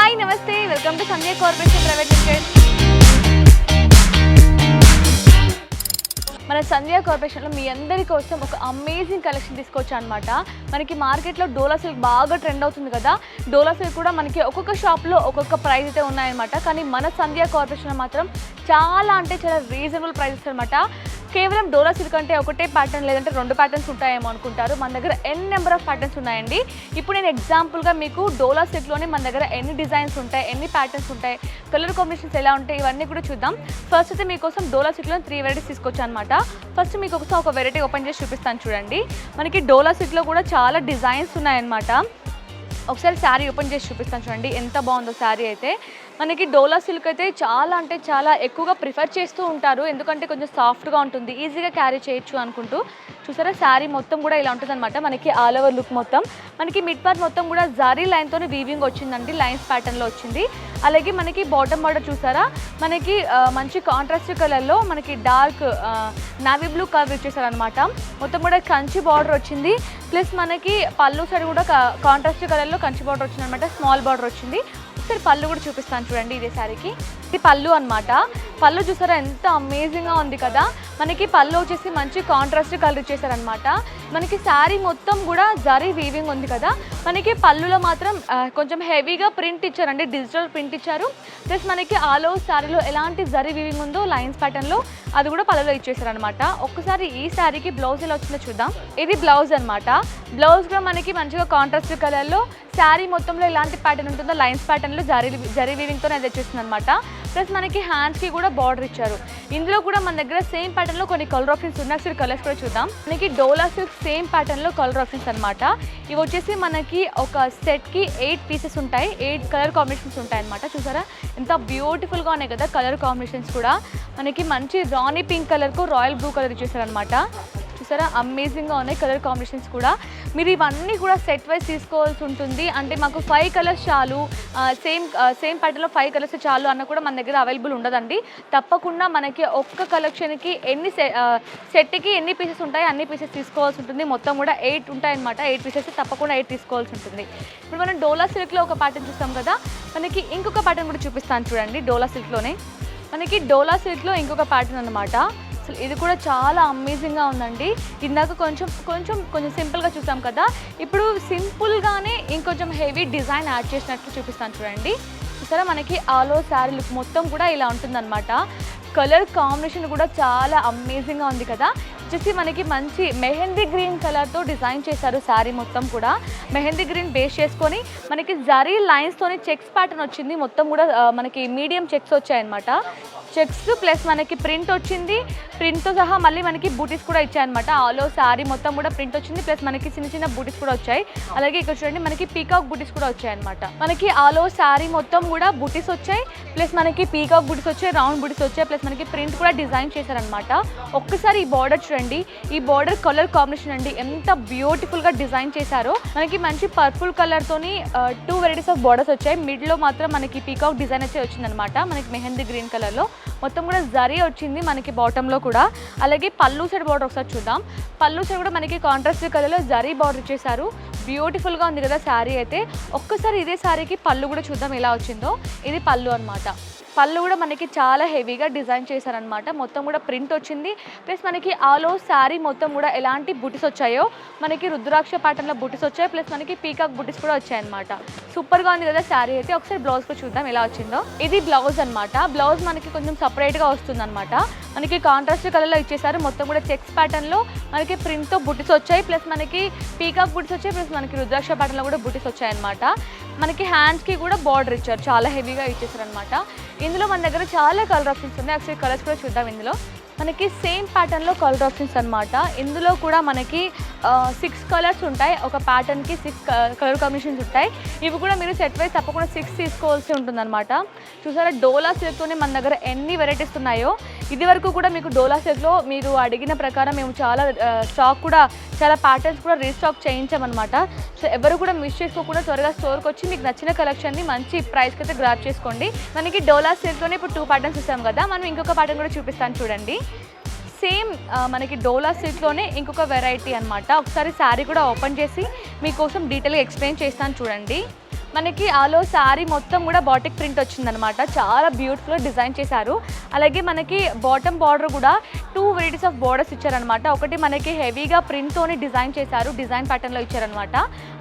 Hi నమస్తే welcome to Sandhya corporation private limited. మన సంధ్య కార్పొరేషన్లో మీ అందరి కోసం ఒక అమేజింగ్ కలెక్షన్ తీసుకొచ్చా అనమాట. మనకి మార్కెట్లో డోలా సిల్క్ బాగా ట్రెండ్ అవుతుంది కదా. డోలా సిల్క్ కూడా మనకి ఒక్కొక్క షాప్లో ఒక్కొక్క ప్రైస్ అయితే ఉన్నాయన్నమాట. కానీ మన సంధ్య కార్పొరేషన్లో మాత్రం చాలా అంటే చాలా రీజనబుల్ ప్రైసెస్ అనమాట. కేవలం డోలా సిల్క్ అంటే ఒకటే ప్యాటర్న్ లేదంటే 2 ప్యాటర్న్స్ ఉంటాయేమో అనుకుంటారు. మన దగ్గర నెంబర్ ఆఫ్ ప్యాటర్న్స్ ఉన్నాయండి. ఇప్పుడు నేను ఎగ్జాంపుల్గా మీకు డోలా సిల్క్లోనే మన దగ్గర ఎన్ని డిజైన్స్ ఉంటాయి, ఎన్ని ప్యాటర్న్స్ ఉంటాయి, కలర్ కాంబినేషన్స్ ఎలా ఉంటాయి, ఇవన్నీ కూడా చూద్దాం. ఫస్ట్ అయితే మీకోసం డోలా సిల్క్లో 3 వెరైటీస్ తీసుకొచ్చాను అనమాట. ఫస్ట్ మీకోసం ఒక వెరైటీ ఓపెన్ చేసి చూపిస్తాను చూడండి. మనకి డోలా సిల్క్లో కూడా చాలా డిజైన్స్ ఉన్నాయన్నమాట. ఒకసారి శారీ ఓపెన్ చేసి చూపిస్తాను చూడండి ఎంత బాగుందో శారీ అయితే. మనకి డోలా సిల్క్ అయితే చాలా అంటే చాలా ఎక్కువగా ప్రిఫర్ చేస్తూ ఉంటారు, ఎందుకంటే కొంచెం సాఫ్ట్గా ఉంటుంది, ఈజీగా క్యారీ చేయొచ్చు అనుకుంటూ. చూసారా శారీ మొత్తం కూడా ఇలా ఉంటుంది అనమాట. మనకి ఆల్ ఓవర్ లుక్ మొత్తం మనకి మిడ్ పార్ట్ మొత్తం కూడా జరీ లైన్తో వీవింగ్ వచ్చిందండి, లైన్స్ ప్యాటర్న్లో వచ్చింది. అలాగే మనకి బాటమ్ బార్డర్ చూసారా, మనకి మంచి కాంట్రాస్ట్ కలర్లో మనకి డార్క్ నావీ బ్లూ కలర్ ఇచ్చేసారనమాట. మొత్తం కూడా కంచి బార్డర్ వచ్చింది, ప్లస్ మనకి పళ్ళు సైడ్ కూడా కాంట్రాస్ట్ కలర్లో కంచి బార్డర్ వచ్చింది అనమాట, స్మాల్ బార్డర్ వచ్చింది. ఒకసారి పళ్ళు కూడా చూపిస్తాను చూడండి. ఇదే శారీకి ఇది పళ్ళు అనమాట. పళ్ళు చూసారా ఎంత అమేజింగ్గా ఉంది కదా. మనకి పళ్ళు వచ్చేసి మంచి కాంట్రాస్ట్ కలర్ ఇచ్చేసారనమాట. మనకి శారీ మొత్తం కూడా జరీ వీవింగ్ ఉంది కదా. మనకి పళ్ళులో మాత్రం కొంచెం హెవీగా ప్రింట్ ఇచ్చారండి, డిజిటల్ ప్రింట్ ఇచ్చారు. ప్లస్ మనకి ఆల్ ఓవర్ శారీలో ఎలాంటి జరీ వీవింగ్ ఉందో లైన్స్ ప్యాటర్న్లో అది కూడా పళ్ళులో ఇచ్చేసారనమాట. ఒక్కసారి ఈ శారీకి బ్లౌజ్ ఎలా వచ్చిందో చూద్దాం. ఇది బ్లౌజ్ అనమాట. బ్లౌజ్ కూడా మనకి మంచిగా కాంట్రాస్ట్ కలర్లో శారీ మొత్తంలో ఎలాంటి ప్యాటర్న్ ఉంటుందో లైన్స్ ప్యాటర్న్లో జరీ వీవింగ్తోనే అది వచ్చేస్తుంది అనమాట. ప్లస్ మనకి హ్యాండ్స్కి కూడా బార్డర్ ఇచ్చారు. ఇందులో కూడా మన దగ్గర సేమ్ ప్యాటర్న్లో కొన్ని కలర్ ఆప్షన్స్ ఉన్నాయి. ఒకసారి కలర్స్ కూడా చూద్దాం. మనకి డోలా సిల్క్ సేమ్ ప్యాటర్న్లో కలర్ ఆప్షన్స్ అనమాట. ఇవి వచ్చేసి మనకి ఒక సెట్కి 8 పీసెస్ ఉంటాయి, 8 కలర్ కాంబినేషన్స్ ఉంటాయి అనమాట. చూసారా ఎంత బ్యూటిఫుల్గా ఉన్నాయి కదా కలర్ కాంబినేషన్స్ కూడా. మనకి మంచి రాణి పింక్ కలర్కు రాయల్ బ్లూ కలర్ ఇచ్చేసారనమాట. చూసారా అమేజింగ్గా ఉన్నాయి కలర్ కాంబినేషన్స్ కూడా. మీరు ఇవన్నీ కూడా సెట్ వైజ్ తీసుకోవాల్సి ఉంటుంది. అంటే మాకు 5 కలర్స్ చాలు, సేమ్ ప్యాటర్న్లో 5 కలర్స్ చాలు అన్న కూడా మన దగ్గర అవైలబుల్ ఉండదండి. తప్పకుండా మనకి ఒక్క కలెక్షన్కి సెట్కి ఎన్ని పీసెస్ ఉంటాయి అన్ని పీసెస్ తీసుకోవాల్సి ఉంటుంది. మొత్తం కూడా 8 ఉంటాయన్నమాట. 8 పీసెస్ తప్పకుండా 8 తీసుకోవాల్సి ఉంటుంది. ఇప్పుడు మనం డోలా సిల్క్లో ఒక ప్యాటర్న్ చూస్తాం కదా, మనకి ఇంకొక ప్యాటర్న్ కూడా చూపిస్తాను చూడండి. డోలా సిల్క్లోనే మనకి డోలా సిల్క్లో ఇంకొక ప్యాటర్న్ అనమాట. ఇది కూడా చాలా అమేజింగ్గా ఉందండి. ఇందాక కొంచెం సింపుల్గా చూసాం కదా, ఇప్పుడు సింపుల్గానే ఇంకొంచెం హెవీ డిజైన్ యాడ్ చేసినట్లు చూపిస్తాను చూడండి. చూసారా మనకి ఆల్ ఓవర్ శారీ లుక్ మొత్తం కూడా ఇలా ఉంటుందన్నమాట. కలర్ కాంబినేషన్ కూడా చాలా అమేజింగ్గా ఉంది కదా. వచ్చేసి మనకి మంచి మెహందీ గ్రీన్ కలర్తో డిజైన్ చేశారు శారీ మొత్తం కూడా. మెహందీ గ్రీన్ బేస్ చేసుకొని మనకి జరీ లైన్స్తోని చెక్స్ ప్యాటర్న్ వచ్చింది. మొత్తం కూడా మనకి మీడియం చెక్స్ వచ్చాయన్నమాట. చెక్స్ ప్లస్ మనకి ప్రింట్ వచ్చింది, ప్రింట్తో సహా మళ్ళీ మనకి బూటీస్ కూడా ఇచ్చాయన్నమాట. ఆల్ ఓవర్ శారీ మొత్తం కూడా ప్రింట్ వచ్చింది, ప్లస్ మనకి చిన్న చిన్న బూటీస్ కూడా వచ్చాయి. అలాగే ఇక్కడ చూడండి మనకి పీకాక్ బూటీస్ కూడా వచ్చాయన్నమాట. మనకి ఆల్ ఓవర్ శారీ మొత్తం కూడా బూటీస్ వచ్చాయి, ప్లస్ మనకి పీకాక్ బూటీస్ వచ్చాయి, రౌండ్ బూటీస్ వచ్చాయి, ప్లస్ మనకి ప్రింట్ కూడా డిజైన్ చేశారనమాట. ఒక్కసారి ఈ బార్డర్ చూడండి, ఈ బార్డర్ కలర్ కాంబినేషన్ అండి ఎంత బ్యూటిఫుల్గా డిజైన్ చేశారో. మనకి మంచి పర్పుల్ కలర్తోని 2 వెరైటీస్ ఆఫ్ బార్డర్స్ వచ్చాయి. మిడ్లో మాత్రం మనకి పీకాక్ డిజైన్ అయితే వచ్చిందనమాట. మనకి మెహందీ గ్రీన్ కలర్లో మొత్తం కూడా జరీ వచ్చింది మనకి బాటంలో కూడా. అలాగే పళ్ళు సైడ్ బార్డర్ ఒకసారి చూద్దాం. పళ్ళు సైడ్ కూడా మనకి కాంట్రాస్ట్ కలర్లో జరీ బార్డర్ ఇచ్చేసారు. బ్యూటిఫుల్గా ఉంది కదా శారీ అయితే. ఒక్కసారి ఇదే శారీకి పళ్ళు కూడా చూద్దాం ఎలా వచ్చిందో. ఇది పళ్ళు అనమాట. పళ్ళు కూడా మనకి చాలా హెవీగా డిజైన్ చేశారనమాట. మొత్తం కూడా ప్రింట్ వచ్చింది, ప్లస్ మనకి ఆల్ ఓవర్ శారీ మొత్తం కూడా ఎలాంటి బుటీస్ వచ్చాయో మనకి రుద్రాక్ష ప్యాటర్న్లో బుటీస్ వచ్చాయి, ప్లస్ మనకి పీకాక్ బుటీస్ కూడా వచ్చాయన్నమాట. సూపర్గా ఉంది కదా శారీ అయితే. ఒకసారి బ్లౌజ్ కూడా చూద్దాం ఎలా వచ్చిందో. ఇది బ్లౌజ్ అనమాట. బ్లౌజ్ మనకి కొంచెం సపరేట్గా వస్తుంది అనమాట. మనకి కాంట్రాస్ట్ కలర్లో ఇచ్చేసారు. మొత్తం కూడా చెక్స్ ప్యాటర్న్లో మనకి ప్రింట్తో బుటీస్ వచ్చాయి, ప్లస్ మనకి పీకాక్ బుటీస్ వచ్చాయి, ప్లస్ మనకి రుద్రాక్ష ప్యాటర్న్లో కూడా బుటీస్ వచ్చాయన్నమాట. మనకి హ్యాండ్స్కి కూడా బార్డర్ ఇచ్చారు, చాలా హెవీగా ఇచ్చేసారనమాట. ఇందులో మన దగ్గర చాలా కలర్ ఆప్షన్స్ ఉన్నాయి. ఒకసారి కలర్స్ కూడా చూద్దాం. ఇందులో మనకి సేమ్ ప్యాటర్న్లో కలర్ ఆప్షన్స్ అనమాట. ఇందులో కూడా మనకి 6 కలర్స్ ఉంటాయి. ఒక ప్యాటర్న్కి 6 కలర్ కాంబినేషన్స్ ఉంటాయి. ఇవి కూడా మీరు సెట్ వైజ్ తప్పకుండా 6 తీసుకోవాల్సి ఉంటుందన్నమాట. చూసారా డోలా సిల్క్తోనే మన దగ్గర ఎన్ని వెరైటీస్ ఉన్నాయో. ఇది వరకు కూడా మీకు డోలా సిల్క్లో మీరు అడిగిన ప్రకారం మేము చాలా స్టాక్ కూడా చాలా ప్యాటర్న్స్ కూడా రీస్టాక్ చేయించామన్నమాట. సో ఎవరు కూడా మిస్ చేసుకోకుండా త్వరగా స్టోర్కి వచ్చి మీకు నచ్చిన కలెక్షన్ని మంచి ప్రైస్కి అయితే గ్రాప్ చేసుకోండి. మనకి డోలా సిల్క్లోనే ఇప్పుడు 2 ప్యాటర్న్స్ ఇస్తాం కదా, మనం ఇంకొక ప్యాటర్న్ కూడా చూపిస్తాను చూడండి. సేమ్ మనకి డోలా సిల్క్లోనే ఇంకొక వెరైటీ అనమాట. ఒకసారి శారీ కూడా ఓపెన్ చేసి మీకోసం డీటెయిల్గా ఎక్స్ప్లెయిన్ చేస్తాను చూడండి. మనకి ఆలో శారీ మొత్తం కూడా బాటిక్ ప్రింట్ వచ్చిందనమాట. చాలా బ్యూటిఫుల్గా డిజైన్ చేశారు. అలాగే మనకి బాటమ్ బార్డర్ కూడా 2 వెరైటీస్ ఆఫ్ బార్డర్స్ ఇచ్చారనమాట. ఒకటి మనకి హెవీగా ప్రింట్తోని డిజైన్ చేశారు, డిజైన్ ప్యాటర్న్లో ఇచ్చారనమాట.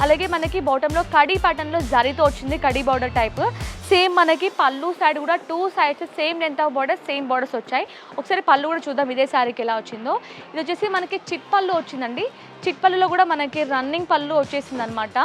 అలాగే మనకి బాటంలో కడీ ప్యాటర్న్లో జరీతో వచ్చింది, కడీ బార్డర్ టైప్. సేమ్ మనకి పళ్ళు సైడ్ కూడా 2 sides same length of border, same borders వచ్చాయి. ఒకసారి పళ్ళు కూడా చూద్దాం ఇదే శారీకి ఎలా వచ్చిందో. ఇది వచ్చేసి మనకి చిట్ పళ్ళు వచ్చిందండి. చిట్ పళ్ళులో కూడా మనకి రన్నింగ్ పళ్ళు వచ్చేసింది అనమాట.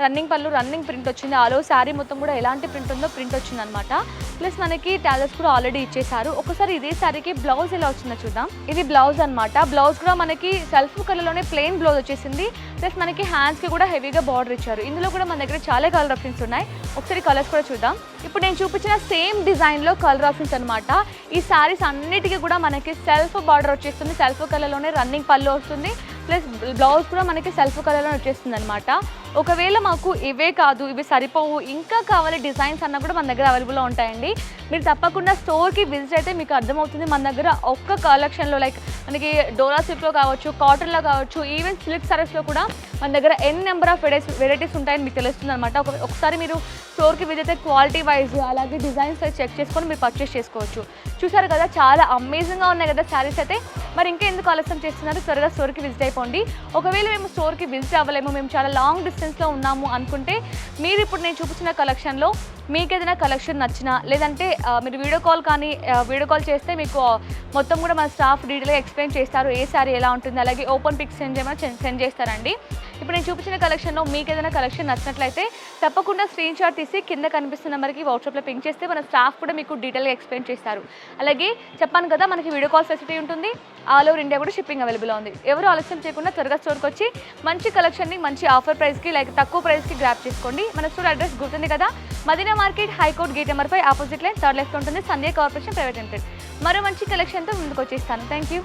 రన్నింగ్ పళ్ళు, రన్నింగ్ ప్రింట్ వచ్చింది. ఆలో శారీ మొత్తం కూడా ఎలాంటి ప్రింట్ ఉందో ప్రింట్ వచ్చిందనమాట. ప్లస్ మనకి టాలెట్స్ కూడా ఆల్రెడీ ఇచ్చేసారు. ఒకసారి ఇదే శారీకి బ్లౌజ్ ఎలా వచ్చిందో చూద్దాం. ఇది బ్లౌజ్ అనమాట. బ్లౌజ్ కూడా మనకి సెల్ఫ్ కలర్లోనే ప్లెయిన్ బ్లౌజ్ వచ్చేసింది. ప్లస్ మనకి హ్యాండ్స్కి కూడా హెవీగా బార్డర్ ఇచ్చారు. ఇందులో కూడా మన దగ్గర చాలా కలర్ ఆప్షన్స్ ఉన్నాయి. ఒకసారి కలర్స్ కూడా చూద్దాం. ఇప్పుడు నేను చూపించిన సేమ్ డిజైన్లో కలర్ ఆప్షన్స్ అనమాట. ఈ శారీస్ అన్నిటికీ కూడా మనకి సెల్ఫ్ బార్డర్ వచ్చేస్తుంది, సెల్ఫ్ కలర్లోనే రన్నింగ్ పళ్ళు వస్తుంది. ప్లస్ బ్లౌజ్ కూడా మనకి సెల్ఫ్ కలర్లో వచ్చేస్తుంది అనమాట. ఒకవేళ మాకు ఇవే కాదు, ఇవి సరిపోవు, ఇంకా కావాలి డిజైన్స్ అన్న కూడా మన దగ్గర అవైలబుల్లో ఉంటాయండి. మీరు తప్పకుండా స్టోర్కి విజిట్ అయితే మీకు అర్థమవుతుంది. మన దగ్గర ఒక్క కలెక్షన్లో లైక్ మనకి డోలా సిల్క్లో కావచ్చు, కాటన్లో కావచ్చు, ఈవెన్ సిల్క్ సారీస్లో కూడా మన దగ్గర నెంబర్ ఆఫ్ వెరైటీస్ ఉంటాయని మీకు తెలుస్తుంది అనమాట. ఒకసారి మీరు స్టోర్కి విజిట్ అయితే క్వాలిటీ వైజ్ అలాగే డిజైన్స్ వైజ్ చెక్ చేసుకొని మీరు పర్చేస్ చేసుకోవచ్చు. చూసారు కదా, చాలా అమేజింగ్గా ఉన్నాయి కదా శారీస్ అయితే. మరి ఇంకా ఎందుకు ఆలస్యం చేస్తున్నారు? త్వరగా స్టోర్కి విజిట్ అయిపోండి. ఒకవేళ మేము స్టోర్కి విజిట్ అవ్వలేము, మేము చాలా లాంగ్ డిస్టెన్స్లో ఉన్నాము అనుకుంటే మీరు ఇప్పుడు నేను చూపించిన కలెక్షన్లో మీకు ఏదైనా కలెక్షన్ నచ్చినా, లేదంటే మీరు వీడియో కాల్ చేస్తే మీకు మొత్తం కూడా మన స్టాఫ్ డీటెయిల్గా ఎక్స్ప్లెయిన్ చేస్తారు, ఏ శారీ ఎలా ఉంటుంది, అలాగే ఓపెన్ పిక్స్ సెండ్ చేస్తారండి. ఇప్పుడు నేను చూపించిన కలెక్షన్లో మీకు ఏదైనా కలెక్షన్ నచ్చినట్లయితే తప్పకుండా స్క్రీన్ షాట్ తీసి కింద కనిపిస్తున్న నెంబర్కి వాట్సాప్లో పింక్ చేస్తే మన స్టాఫ్ కూడా మీకు డీటెయిల్గా ఎక్స్ప్లెయిన్ చేస్తారు. అలాగే చెప్పాను కదా, మనకి వీడియో కాల్ ఫెసిలిటీ ఉంటుంది. ఆల్ ఓవర్ ఇండియా కూడా షిప్పింగ్ అవైలబుల్ ఉంది. ఎవరు ఆలస్యం చేయకుండా త్వరగా స్టోర్కి వచ్చి మంచి కలెక్షన్ని మంచి ఆఫర్ ప్రైస్కి లైక్ తక్కువ ప్రైస్కి గ్రాప్ చేసుకోండి. మన స్టోర్ అడ్రస్ గుర్తుంది కదా, Madina market, high court gate number 5 opposite line, third left ఉంటుంది, సంధ్య కార్పొరేషన్ ప్రైవేట్ లిమిటెడ్. మరో మంచి కలెక్షన్తో ముందుకు వచ్చేస్తాను. Thank you.